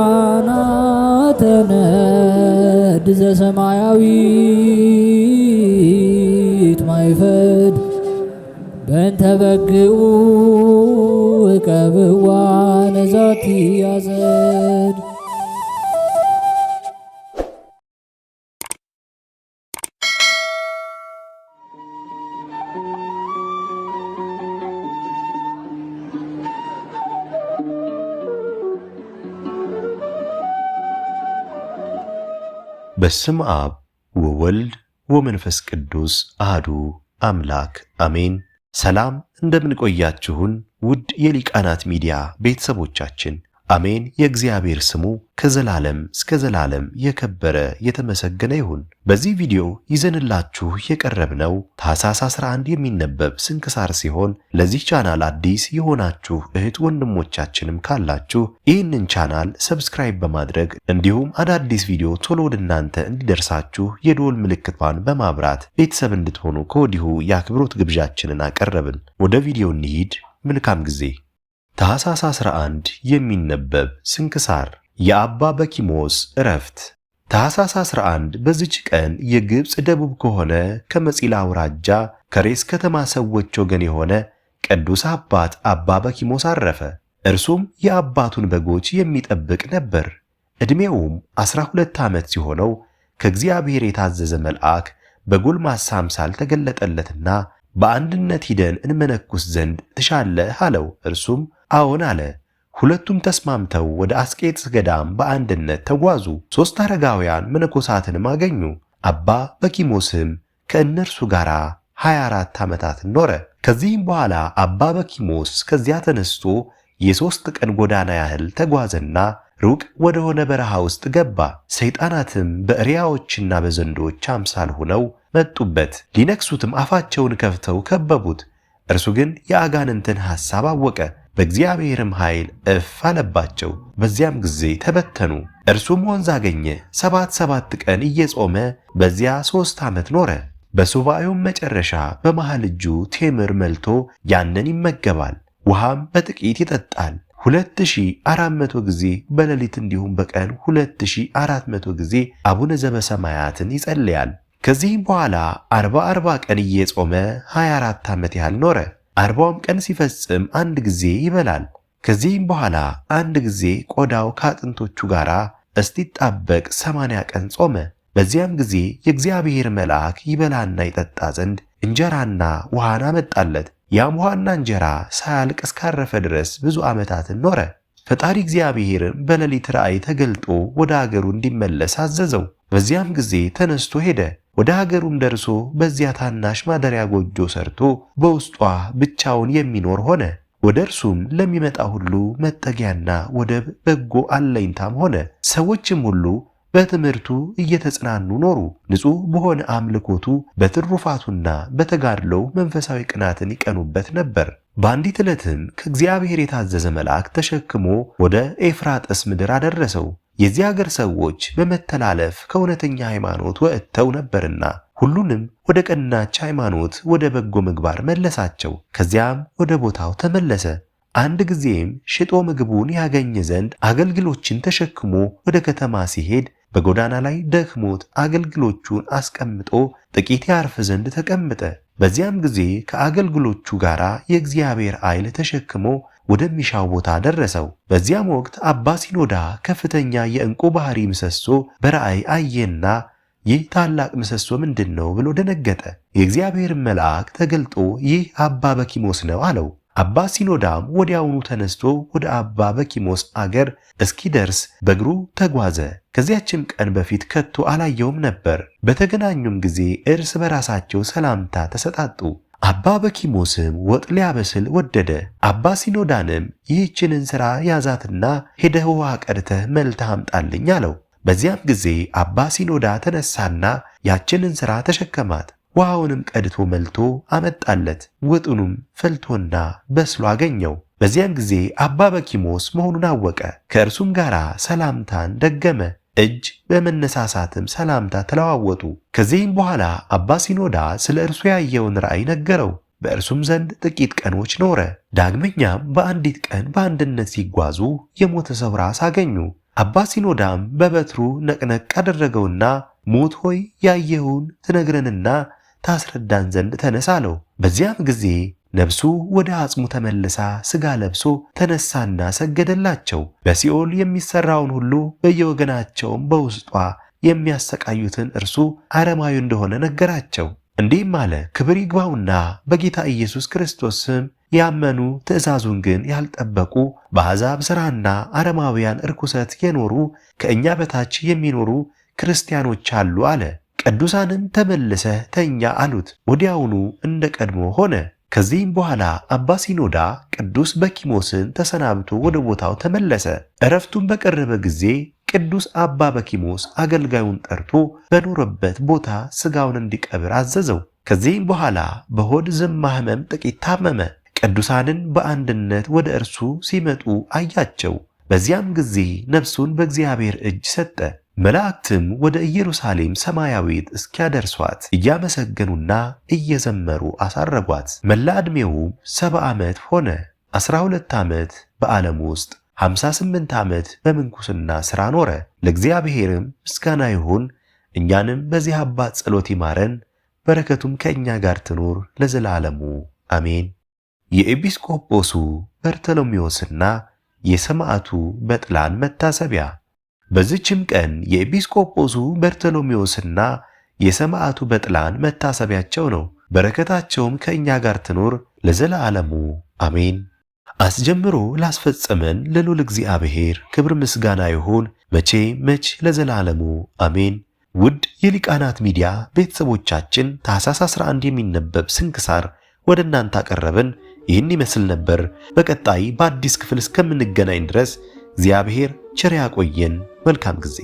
ሊቃናተ ነድ ዘሰማያዊት ማይፈድ በእንተ በግዑ እቀብዋ ነዛቲ ያዘድ። በስም አብ ወወልድ ወመንፈስ ቅዱስ አህዱ አምላክ አሜን። ሰላም እንደምን ቆያችሁን ውድ የሊቃናት ሚዲያ ቤተሰቦቻችን፣ አሜን። የእግዚአብሔር ስሙ ከዘላለም እስከ ዘላለም የከበረ የተመሰገነ ይሁን። በዚህ ቪዲዮ ይዘንላችሁ የቀረብነው ታኅሳስ 11 የሚነበብ ስንክሳር ሲሆን ለዚህ ቻናል አዲስ የሆናችሁ እህት ወንድሞቻችንም ካላችሁ ይህንን ቻናል ሰብስክራይብ በማድረግ እንዲሁም አዳዲስ ቪዲዮ ቶሎ ወደ እናንተ እንዲደርሳችሁ የደወል ምልክቷን በማብራት ቤተሰብ እንድትሆኑ ከወዲሁ የአክብሮት ግብዣችንን አቀረብን። ወደ ቪዲዮ እንሂድ። መልካም ጊዜ። ታኅሳስ 11 የሚነበብ ስንክሳር። የአባ በኪሞስ ዕረፍት። ታኅሳስ 11 በዚች ቀን የግብፅ ደቡብ ከሆነ ከመጺላ አውራጃ ከሬስ ከተማ ሰዎች ወገን የሆነ ቅዱስ አባት አባ በኪሞስ አረፈ። እርሱም የአባቱን በጎች የሚጠብቅ ነበር። ዕድሜውም 12 ዓመት ሲሆነው ከእግዚአብሔር የታዘዘ መልአክ በጎልማሳ አምሳል ተገለጠለትና በአንድነት ሂደን እንመነኩስ ዘንድ ትሻለህ አለው። እርሱም አዎን አለ። ሁለቱም ተስማምተው ወደ አስቄጥስ ገዳም በአንድነት ተጓዙ። 3 አረጋውያን መነኮሳትንም አገኙ። አባ በኪሞስም ከእነርሱ ጋር 24 ዓመታትን ኖረ። ከዚህም በኋላ አባ በኪሞስ ከዚያ ተነስቶ የ3 ቀን ጎዳና ያህል ተጓዘና ሩቅ ወደሆነ በረሃ ውስጥ ገባ። ሰይጣናትም በእሪያዎችና በዘንዶች አምሳል ሆነው መጡበት። ሊነክሱትም አፋቸውን ከፍተው ከበቡት። እርሱ ግን የአጋንንትን ሐሳብ አወቀ። በእግዚአብሔርም ኃይል እፍ አለባቸው። በዚያም ጊዜ ተበተኑ። እርሱም ወንዝ አገኘ። 7 ቀን እየጾመ በዚያ 3 ዓመት ኖረ። በሱባኤውም መጨረሻ በመሃል እጁ ቴምር መልቶ ያንን ይመገባል፣ ውሃም በጥቂት ይጠጣል። 2400 ጊዜ በሌሊት እንዲሁም በቀን 2400 ጊዜ አቡነ ዘበሰማያትን ይጸልያል። ከዚህም በኋላ 40 ቀን እየጾመ 24 ዓመት ያህል ኖረ። 40ም ቀን ሲፈጽም አንድ ጊዜ ይበላል። ከዚህም በኋላ አንድ ጊዜ ቆዳው ከአጥንቶቹ ጋር እስቲጣበቅ 80 ቀን ጾመ። በዚያም ጊዜ የእግዚአብሔር መልአክ ይበላና ይጠጣ ዘንድ እንጀራና ውሃን አመጣለት። ያም ውሃና እንጀራ ሳያልቅ እስካረፈ ድረስ ብዙ ዓመታትን ኖረ። ፈጣሪ እግዚአብሔርም በሌሊት ራእይ ተገልጦ ወደ አገሩ እንዲመለስ አዘዘው። በዚያም ጊዜ ተነስቶ ሄደ። ወደ ሀገሩም ደርሶ በዚያ ታናሽ ማደሪያ ጎጆ ሰርቶ በውስጧ ብቻውን የሚኖር ሆነ። ወደ እርሱም ለሚመጣ ሁሉ መጠጊያና ወደብ በጎ አለኝታም ሆነ። ሰዎችም ሁሉ በትምህርቱ እየተጽናኑ ኖሩ። ንጹሕ በሆነ አምልኮቱ በትሩፋቱና በተጋድሎው መንፈሳዊ ቅናትን ይቀኑበት ነበር። በአንዲት ዕለትም ከእግዚአብሔር የታዘዘ መልአክ ተሸክሞ ወደ ኤፍራጥስ ምድር አደረሰው። የዚህ አገር ሰዎች በመተላለፍ ከእውነተኛ ሃይማኖት ወጥተው ነበርና ሁሉንም ወደ ቀናች ሃይማኖት ወደ በጎ ምግባር መለሳቸው። ከዚያም ወደ ቦታው ተመለሰ። አንድ ጊዜም ሽጦ ምግቡን ያገኘ ዘንድ አገልግሎችን ተሸክሞ ወደ ከተማ ሲሄድ በጎዳና ላይ ደክሞት አገልግሎቹን አስቀምጦ ጥቂት ያርፍ ዘንድ ተቀመጠ። በዚያም ጊዜ ከአገልግሎቹ ጋር የእግዚአብሔር ኃይል ተሸክሞ ወደሚሻው ቦታ ደረሰው። በዚያም ወቅት አባ ሲኖዳ ከፍተኛ የዕንቁ ባህሪ ምሰሶ በራእይ አየና ይህ ታላቅ ምሰሶ ምንድን ነው ብሎ ደነገጠ። የእግዚአብሔር መልአክ ተገልጦ ይህ አባ በኪሞስ ነው አለው። አባ ሲኖዳም ወዲያውኑ ተነስቶ ወደ አባ በኪሞስ አገር እስኪደርስ በእግሩ ተጓዘ። ከዚያችም ቀን በፊት ከቶ አላየውም ነበር። በተገናኙም ጊዜ እርስ በራሳቸው ሰላምታ ተሰጣጡ። አባ በኪሞስም ወጥ ሊያበስል ወደደ። አባ ሲኖዳንም ይህችን እንስራ ያዛትና ሄደህ ውሃ ቀድተህ መልተህ አምጣልኝ አለው። በዚያም ጊዜ አባ ሲኖዳ ተነሳና ያችን እንስራ ተሸከማት። ውሃውንም ቀድቶ መልቶ አመጣለት። ወጡንም ፈልቶና በስሎ አገኘው። በዚያም ጊዜ አባ በኪሞስ መሆኑን አወቀ። ከእርሱም ጋር ሰላምታን ደገመ። እጅ በመነሳሳትም ሰላምታ ተለዋወጡ። ከዚህም በኋላ አባ ሲኖዳ ስለ እርሱ ያየውን ራእይ ነገረው። በእርሱም ዘንድ ጥቂት ቀኖች ኖረ። ዳግመኛም በአንዲት ቀን በአንድነት ሲጓዙ የሞተ ሰው ራስ አገኙ። አባ ሲኖዳም በበትሩ ነቅነቅ አደረገውና ሞት ሆይ ያየኸውን ትነግረንና ታስረዳን ዘንድ ተነሳ አለው። በዚያም ጊዜ ነፍሱ ወደ አጽሙ ተመልሳ ሥጋ ለብሶ ተነሳና ሰገደላቸው። በሲኦል የሚሠራውን ሁሉ በየወገናቸውም በውስጧ የሚያሰቃዩትን እርሱ አረማዊ እንደሆነ ነገራቸው። እንዲህም አለ። ክብር ይግባውና በጌታ ኢየሱስ ክርስቶስ ስም ያመኑ ትእዛዙን ግን ያልጠበቁ በአሕዛብ ሥራና አረማውያን እርኩሰት የኖሩ ከእኛ በታች የሚኖሩ ክርስቲያኖች አሉ አለ። ቅዱሳንም ተመልሰህ ተኛ አሉት። ወዲያውኑ እንደ ቀድሞ ሆነ። ከዚህም በኋላ አባ ሲኖዳ ቅዱስ በኪሞስን ተሰናብቶ ወደ ቦታው ተመለሰ። ዕረፍቱን በቀረበ ጊዜ ቅዱስ አባ በኪሞስ አገልጋዩን ጠርቶ በኖረበት ቦታ ሥጋውን እንዲቀብር አዘዘው። ከዚህም በኋላ በሆድ ዝማ ሕመም ጥቂት ታመመ። ቅዱሳንን በአንድነት ወደ እርሱ ሲመጡ አያቸው። በዚያም ጊዜ ነፍሱን በእግዚአብሔር እጅ ሰጠ። መላእክትም ወደ ኢየሩሳሌም ሰማያዊት እስኪያደርሷት እያመሰገኑና እየዘመሩ አሳረጓት። መላ ዕድሜውም 70 ዓመት ሆነ። 12 ዓመት በዓለም ውስጥ 58 ዓመት በምንኩስና ሥራ ኖረ። ለእግዚአብሔርም ምስጋና ይሁን። እኛንም በዚህ አባት ጸሎት ይማረን፣ በረከቱም ከእኛ ጋር ትኑር ለዘላለሙ አሜን። የኤጲስቆጶሱ በርተሎሜዎስና የሰማዕቱ በጥላን መታሰቢያ። በዚችም ቀን የኤጲስቆጶሱ በርተሎሜዎስና የሰማዕቱ በጥላን መታሰቢያቸው ነው። በረከታቸውም ከእኛ ጋር ትኑር ለዘላለሙ አሜን። አስጀምሮ ላስፈጸመን ለልዑል እግዚአብሔር ክብር ምስጋና ይሁን መች ለዘላለሙ አሜን። ውድ የሊቃናት ሚዲያ ቤተሰቦቻችን ታኅሳስ 11 የሚነበብ ስንክሳር ወደ እናንተ አቀረብን። ይህን ይመስል ነበር። በቀጣይ በአዲስ ክፍል እስከምንገናኝ ድረስ እግዚአብሔር ቸር ያቆየን። መልካም ጊዜ